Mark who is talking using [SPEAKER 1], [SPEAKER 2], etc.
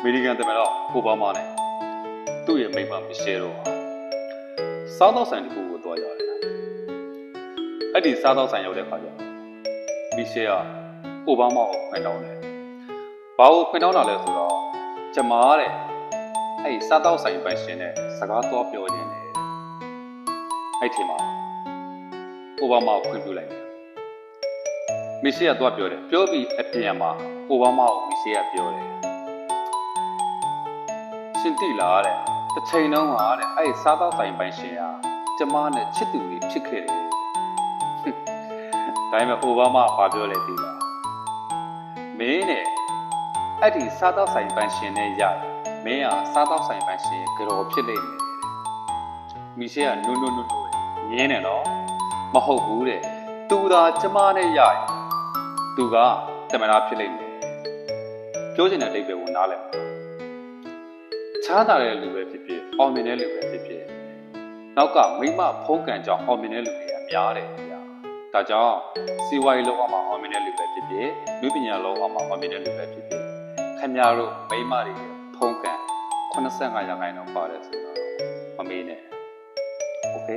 [SPEAKER 1] မေရိကန်သမ္မတအိုဘားမားနဲ့သူ့ရဲ့မိန်းမမီရှဲတို့ဟာစားသောက်ဆိုင်တစ်ခုကိုတွားကြတယ်။အဲ့ဒီစားသောက်ဆိုင်ရောက်တဲ့အခါကျမီရှဲကအိုဘားမားကိုခွင့်တောင်းတယ်။ဘာလို့ခွင့်တောင်းတာလဲဆိုတော့ကျမတဲ့အဲ့ဒီစားသောက်ဆိုင်ပိုင်ရှင်နဲ့စကားတော့ပြောနေတယ်။အဲ့ဒီမှာအိုဘားမားကိုခွင့်ပြုလိုက်တယ်။မီရှဲကတော့ပြောတယ်ပြောပြီးအပြင်မှာအိုဘားမားကိုမီရှဲကပြောတယ်ရှင်တိလာတဲ့တစ်ချိန်လုံးကတဲ့အဲ့စားတော့ဆိုင်ပိုင်ရှင်ကကျမနဲ့ချစ်သူလေးဖြစ်ခဲ့တယ်ဒါပေမဲ့အိုဘားမားကပြောလိုက်သေးလားမင်းနဲ့အဲ့ဒီစားတော့ဆိုင်ပိုင်ရှင်နဲ့ရမင်းကစားတော့ဆိုင်ပိုင်ရှင်ကြော်ဖြစ်နေတယ်မီရှဲကနုငင်းတယ်နော်မဟုတ်ဘူးတဲ့သူသာကျမနဲ့ရရင်သူကတမနာဖြစ်လိမ့်မယ်ပြောချင်တဲ့အဓိပ္ပာယ်ကိုနားလည်ပါချားတာတဲ့လူပဲဖြစ်ဖြစ်အောင်မြင်တဲ့လူပဲဖြစ်ဖြစ်နောက်ကမိမဖုံးကန်ကြောင်အောင်မြင်တဲ့လူတွေကများတယ်ဗျာဒါကြောင့်စီဝါရီလောက်အောင်အောင်မြင်တဲ့လူပဲဖြစ်ဖြစ်လူပညာလောက်အောင်အောင်မြင်တဲ့လူပဲဖြစ်ဖြစ်ခင်ဗျားတို့မိမတွေဖုံးကန်85%ပါတယ်ဆိုတော့မမေးနဲ့โอเค